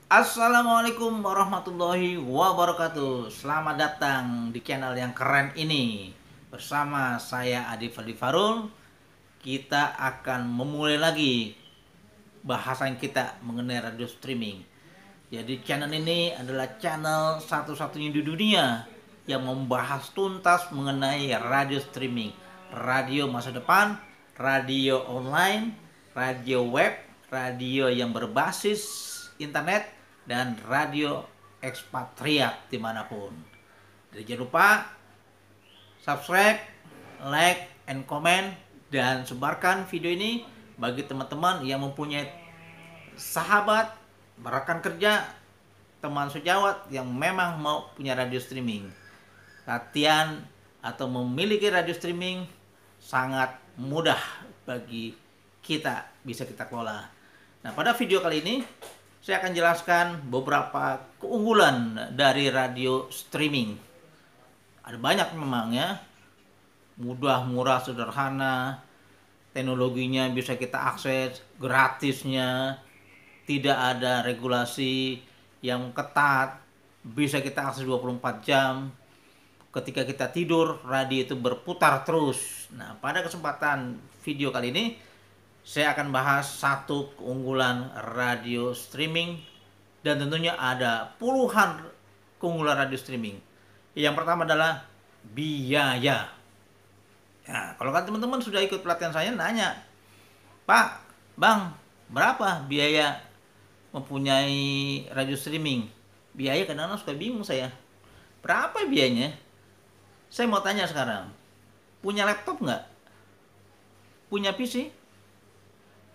Assalamualaikum warahmatullahi wabarakatuh. Selamat datang di channel yang keren ini. Bersama saya Adi Fadli Farul, kita akan memulai lagi bahasan kita mengenai radio streaming. Jadi channel ini adalah channel satu-satunya di dunia yang membahas tuntas mengenai radio streaming, radio masa depan, radio online, radio web, radio yang berbasis internet, dan radio ekspatriat dimanapun. Jadi jangan lupa subscribe, like, and comment, dan sebarkan video ini bagi teman-teman yang mempunyai sahabat, rekan kerja, teman sejawat yang memang mau punya radio streaming. Latihan atau memiliki radio streaming sangat mudah bagi kita, bisa kita kelola. Nah, pada video kali ini saya akan jelaskan beberapa keunggulan dari radio streaming. Ada banyak memang ya. Mudah, murah, sederhana. Teknologinya bisa kita akses, gratisnya. Tidak ada regulasi yang ketat. Bisa kita akses 24 jam. Ketika kita tidur, radio itu berputar terus. Nah, pada kesempatan video kali ini saya akan bahas satu keunggulan radio streaming, dan tentunya ada puluhan keunggulan radio streaming. Yang pertama adalah biaya. Nah, kalau kan teman-teman sudah ikut pelatihan saya nanya, Pak, Bang, berapa biaya mempunyai radio streaming? Biaya kadang-kadang suka bingung saya. Berapa biayanya? Saya mau tanya sekarang, punya laptop nggak? Punya PC?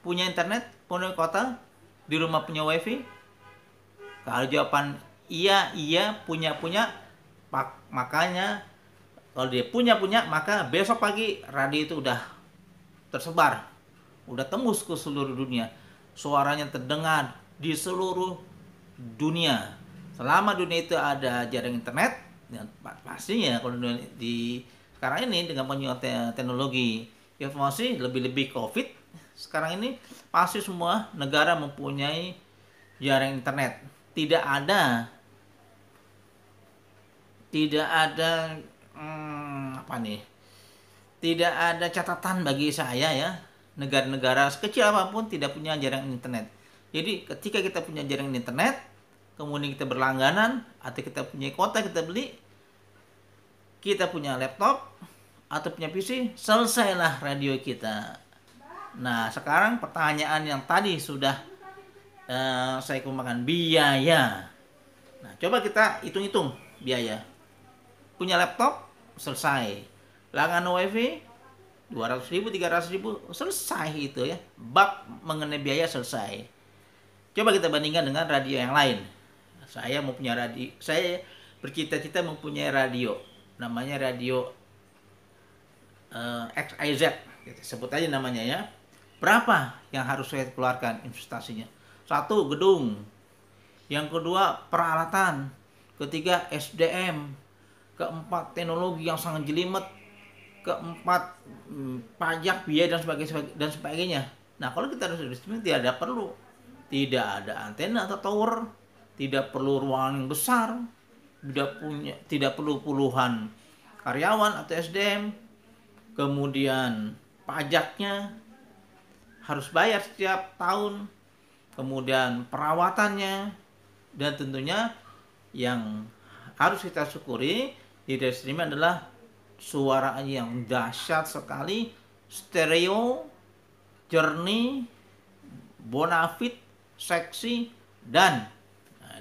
Punya internet, punya kota, di rumah punya wifi? Kalau jawaban iya, punya, makanya kalau dia punya, maka besok pagi radio itu udah tersebar, udah tembus ke seluruh dunia. Suaranya terdengar di seluruh dunia. Selama dunia itu ada jaringan internet, ya pastinya kalau di sekarang ini dengan penyelamatan teknologi informasi lebih-lebih COVID, sekarang ini pasti semua negara mempunyai jaringan internet. Tidak ada Tidak ada catatan bagi saya ya, negara-negara sekecil apapun tidak punya jaringan internet. Jadi ketika kita punya jaringan internet, kemudian kita berlangganan atau kita punya kuota, kita beli, kita punya laptop atau punya PC, selesailah radio kita. Nah, sekarang pertanyaan yang tadi sudah saya kembangkan, biaya. Nah, coba kita hitung-hitung biaya. Punya laptop, selesai. Langganan wifi, 200.000, 300.000, selesai itu ya. Bab mengenai biaya selesai. Coba kita bandingkan dengan radio yang lain. Saya bercita-cita mempunyai radio. Namanya radio XIZ. Sebut aja namanya ya. Berapa yang harus saya keluarkan investasinya? 1, gedung. Yang kedua, peralatan. Ketiga, SDM. Keempat, teknologi yang sangat jelimet. Keempat, pajak, biaya dan sebagainya. Nah, kalau kita harus streaming, tidak ada antena atau tower, tidak perlu ruangan yang besar, tidak perlu puluhan karyawan atau SDM. Kemudian pajaknya harus bayar setiap tahun, kemudian perawatannya, dan tentunya yang harus kita syukuri di radio streaming adalah suara yang dahsyat sekali, stereo, jernih, bonafit, seksi, dan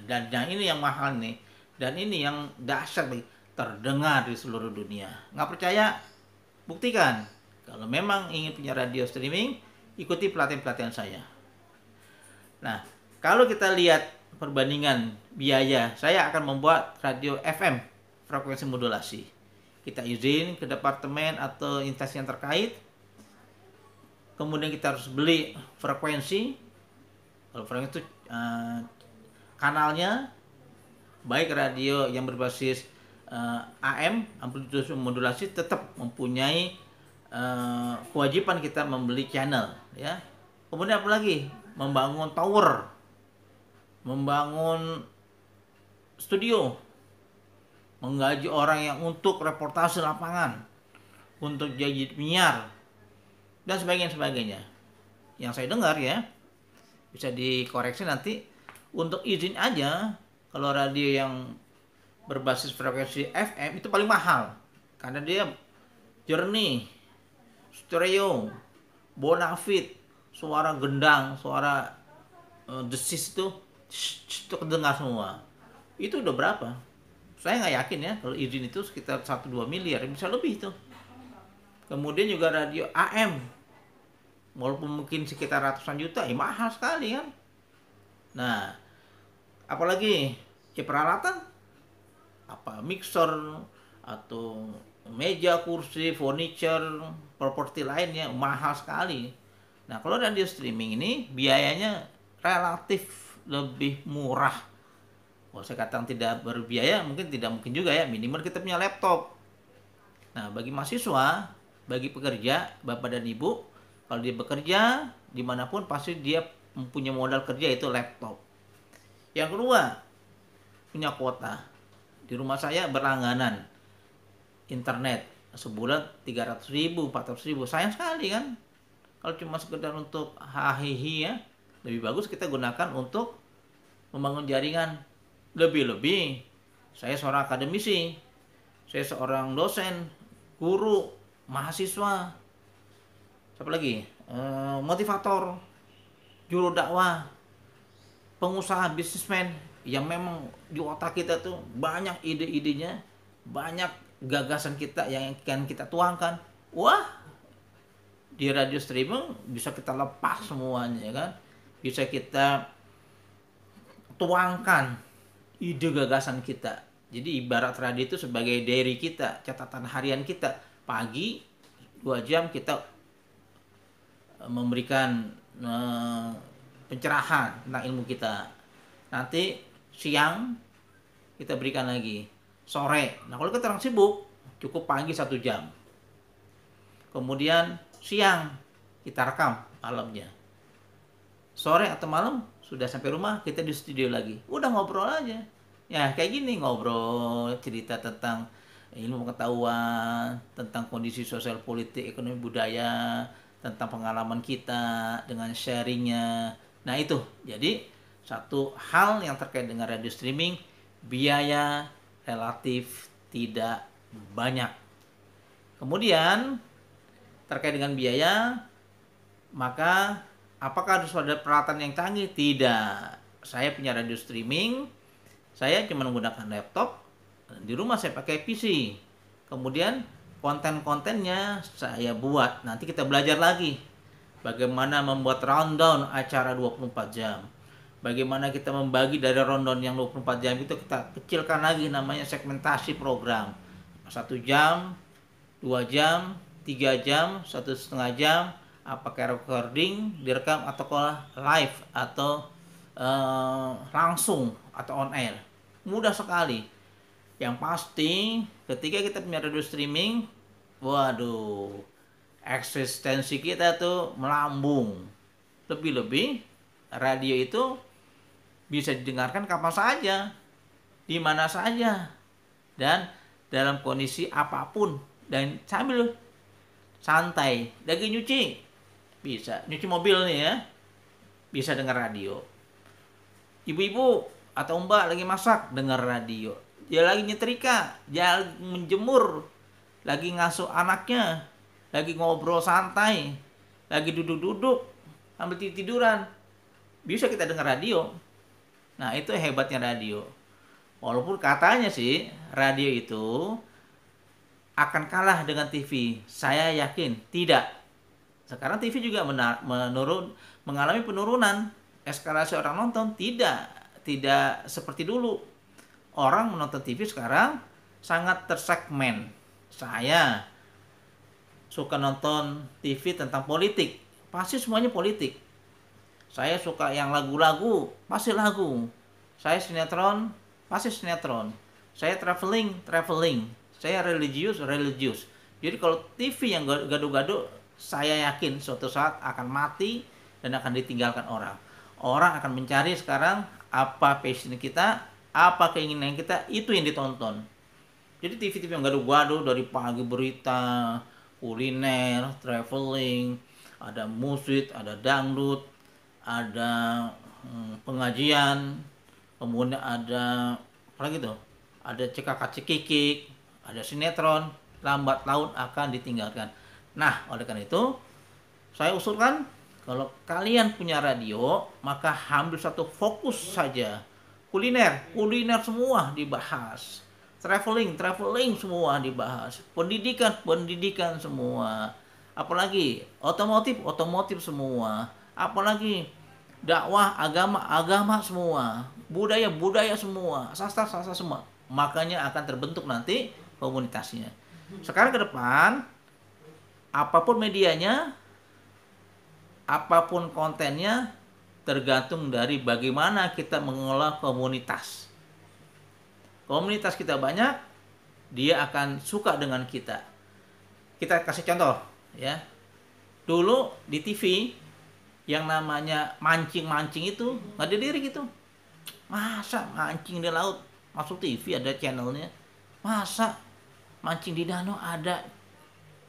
yang ini yang mahal nih, dan ini yang dahsyat, terdengar di seluruh dunia. Nggak percaya? Buktikan. Kalau memang ingin punya radio streaming, ikuti pelatihan-pelatihan saya. Nah, kalau kita lihat perbandingan biaya, saya akan membuat radio FM, frekuensi modulasi. Kita izin ke departemen atau instansi yang terkait. Kemudian kita harus beli frekuensi. Kalau frekuensi itu kanalnya, baik radio yang berbasis AM, amplitude modulasi, tetap mempunyai kewajiban kita membeli channel ya. Kemudian apa lagi? Membangun tower. membangun studio, menggaji orang yang untuk reportase lapangan, untuk jadi penyiar, dan sebagainya. Yang saya dengar ya, bisa dikoreksi nanti, untuk izin aja, kalau radio yang berbasis frekuensi FM itu paling mahal. Karena dia jernih, stereo, bonafit, suara gendang, suara desis itu kedengar semua. Itu udah berapa? Saya nggak yakin ya, kalau izin itu sekitar 1-2 miliar, bisa lebih itu. Kemudian juga radio AM, walaupun mungkin sekitar ratusan juta, mahal sekali kan. Nah, apalagi ya peralatan, apa mixer atau meja, kursi, furniture, properti lainnya mahal sekali. Nah, kalau radio streaming ini biayanya relatif lebih murah. Kalau saya katakan tidak berbiaya, mungkin tidak mungkin juga ya, minimal kita punya laptop. Nah, bagi mahasiswa, bagi pekerja, bapak dan ibu, kalau dia bekerja dimanapun pasti dia mempunyai modal kerja, itu laptop. Yang kedua, punya kuota. Di rumah saya berlangganan internet sebulan 300.000, 400.000, sayang sekali kan. Kalau cuma sekedar untuk hahihi ya, lebih bagus kita gunakan untuk membangun jaringan. Lebih-lebih saya seorang akademisi, saya seorang dosen, guru, mahasiswa, siapa lagi, motivator, juru dakwah, pengusaha, bisnismen, yang memang di otak kita tuh banyak ide-idenya, banyak gagasan kita yang akan kita tuangkan. Wah, di radio streaming bisa kita lepas semuanya kan, bisa kita tuangkan ide gagasan kita. Jadi ibarat radio itu sebagai diary kita, catatan harian kita. Pagi 2 jam kita memberikan pencerahan tentang ilmu kita. Nanti siang kita berikan lagi, sore. Nah, kalau kita orang sibuk, cukup pagi 1 jam. Kemudian siang kita rekam malamnya. Sore atau malam sudah sampai rumah, kita di studio lagi. Udah ngobrol aja. Ya, kayak gini, ngobrol, cerita tentang ilmu pengetahuan, tentang kondisi sosial, politik, ekonomi, budaya, tentang pengalaman kita dengan sharingnya. Nah, itu. Jadi, satu hal yang terkait dengan radio streaming, biaya relatif tidak banyak. Kemudian, terkait dengan biaya, maka apakah harus ada peralatan yang canggih? Tidak. Saya punya radio streaming, saya cuma menggunakan laptop, di rumah saya pakai PC. Kemudian konten-kontennya saya buat. Nanti kita belajar lagi bagaimana membuat rundown acara 24 jam. Bagaimana kita membagi dari rundown yang 24 jam itu, kita kecilkan lagi, namanya segmentasi program. 1 jam, 2 jam, 3 jam, 1,5 jam, apakah recording, direkam, atau live, atau langsung atau on air. Mudah sekali. Yang pasti ketika kita punya radio streaming, waduh, eksistensi kita tuh melambung. Lebih-lebih radio itu bisa didengarkan kapan saja, di mana saja, dan dalam kondisi apapun, dan sambil santai, lagi nyuci, bisa nyuci mobil nih ya, bisa dengar radio. Ibu-ibu atau mbak lagi masak, dengar radio. Dia lagi nyetrika, dia lagi menjemur, lagi ngasuh anaknya, lagi ngobrol santai, lagi duduk-duduk sambil tiduran, bisa kita dengar radio. Nah, itu hebatnya radio. Walaupun katanya sih radio itu akan kalah dengan TV, saya yakin tidak. Sekarang TV juga mengalami penurunan. Eskalasi orang nonton tidak seperti dulu. Orang menonton TV sekarang sangat tersegmen. Saya suka nonton TV tentang politik, pasti semuanya politik. Saya suka yang lagu-lagu, pasti lagu. Saya sinetron, pasti sinetron. Saya traveling. Saya religius. Jadi kalau TV yang gaduh-gaduh, saya yakin suatu saat akan mati dan akan ditinggalkan orang. Orang akan mencari sekarang apa passion kita, apa keinginan kita, itu yang ditonton. Jadi TV-TV yang gaduh-gaduh dari pagi, berita, kuliner, traveling, ada musik, ada dangdut, ada pengajian, kemudian ada apa lagi tuh? Ada cekak-cekikik, ada sinetron, lambat laun akan ditinggalkan. Nah, oleh karena itu saya usulkan kalau kalian punya radio, maka ambil satu fokus saja. Kuliner, kuliner semua dibahas. Traveling, traveling semua dibahas. Pendidikan, pendidikan semua. Apalagi otomotif, otomotif semua. Apalagi dakwah, agama, agama semua. Budaya, budaya semua. Sastra, sastra semua. Makanya akan terbentuk nanti komunitasnya. Sekarang ke depan, apapun medianya, apapun kontennya, tergantung dari bagaimana kita mengelola komunitas. Komunitas kita banyak, dia akan suka dengan kita. Kita kasih contoh ya. Dulu di TV yang namanya mancing-mancing itu nggak ada diri gitu. Masa mancing di laut masuk TV ada channelnya? Masa mancing di danau ada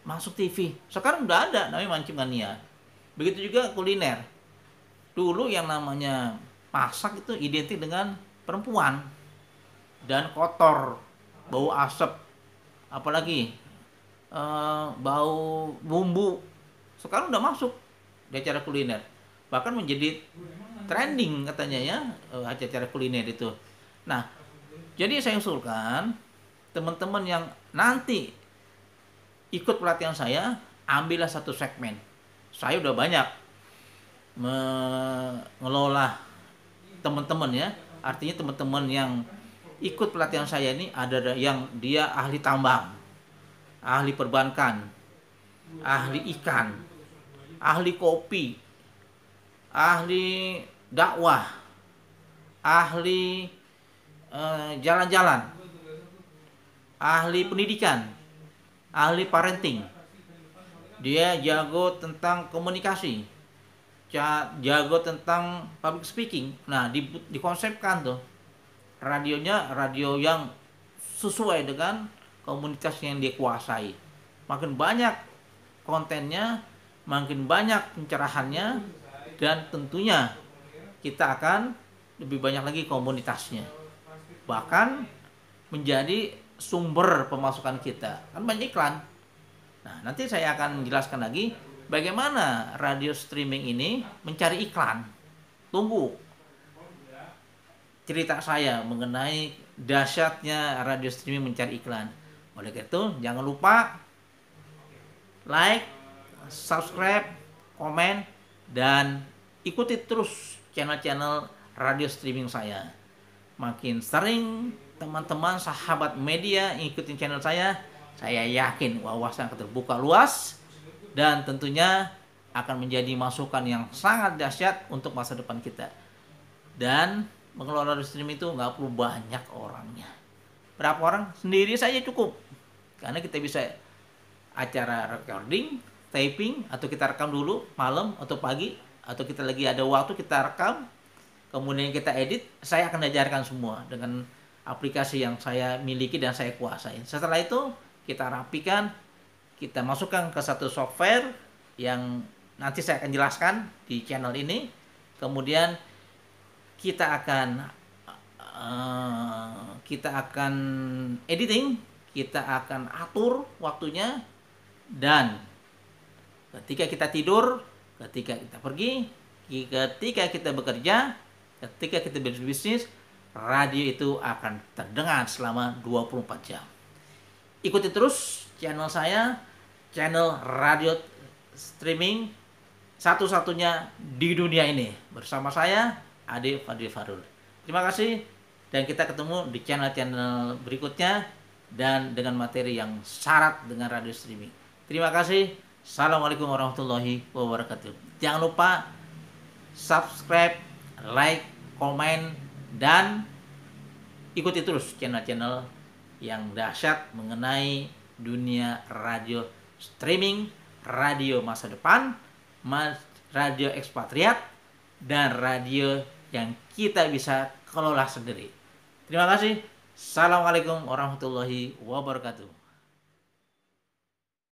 masuk TV? Sekarang udah ada namanya Mancing Mania. Begitu juga kuliner. Dulu yang namanya masak itu identik dengan perempuan dan kotor, bau asap, apalagi bau bumbu. Sekarang udah masuk di acara kuliner, bahkan menjadi trending katanya ya, acara kuliner itu. Nah, jadi saya usulkan teman-teman yang nanti ikut pelatihan saya, ambillah satu segmen. Saya udah banyak mengelola teman-teman ya, artinya teman-teman yang ikut pelatihan saya ini ada yang dia ahli tambang, ahli perbankan, ahli ikan, ahli kopi, ahli dakwah, ahli jalan-jalan, ahli pendidikan, ahli parenting. Dia jago tentang komunikasi, jago tentang public speaking. Nah, dikonsepkan tuh radionya radio yang sesuai dengan komunitas yang dia kuasai. Makin banyak kontennya, makin banyak pencerahannya, dan tentunya kita akan lebih banyak lagi komunitasnya. Bahkan menjadi sumber pemasukan kita. Kan banyak iklan. Nah, nanti saya akan menjelaskan lagi bagaimana radio streaming ini mencari iklan. Tunggu cerita saya mengenai dahsyatnya radio streaming mencari iklan. Oleh karena itu, jangan lupa like, subscribe, komen, dan ikuti terus channel-channel radio streaming saya. Makin sering teman-teman sahabat media ikutin channel saya yakin wawasan akan terbuka luas dan tentunya akan menjadi masukan yang sangat dahsyat untuk masa depan kita. Dan mengelola radio streaming itu nggak perlu banyak orangnya. Berapa orang? Sendiri saja cukup. Karena kita bisa acara recording, taping, atau kita rekam dulu malam atau pagi, atau kita lagi ada waktu kita rekam, kemudian kita edit. Saya akan ajarkan semua dengan aplikasi yang saya miliki dan saya kuasai. Setelah itu kita rapikan, kita masukkan ke satu software yang nanti saya akan jelaskan di channel ini. Kemudian kita akan editing, kita akan atur waktunya, dan ketika kita tidur, ketika kita pergi, ketika kita bekerja, ketika kita berbisnis, radio itu akan terdengar selama 24 jam. Ikuti terus channel saya, channel radio streaming satu-satunya di dunia ini. Bersama saya, Ade Fadli Farul. Terima kasih, dan kita ketemu di channel-channel berikutnya dan dengan materi yang syarat dengan radio streaming. Terima kasih. Assalamualaikum warahmatullahi wabarakatuh. Jangan lupa subscribe, like, komen, dan ikuti terus channel-channel yang dahsyat mengenai dunia radio streaming, radio masa depan, radio ekspatriat, dan radio yang kita bisa kelola sendiri. Terima kasih. Assalamualaikum warahmatullahi wabarakatuh.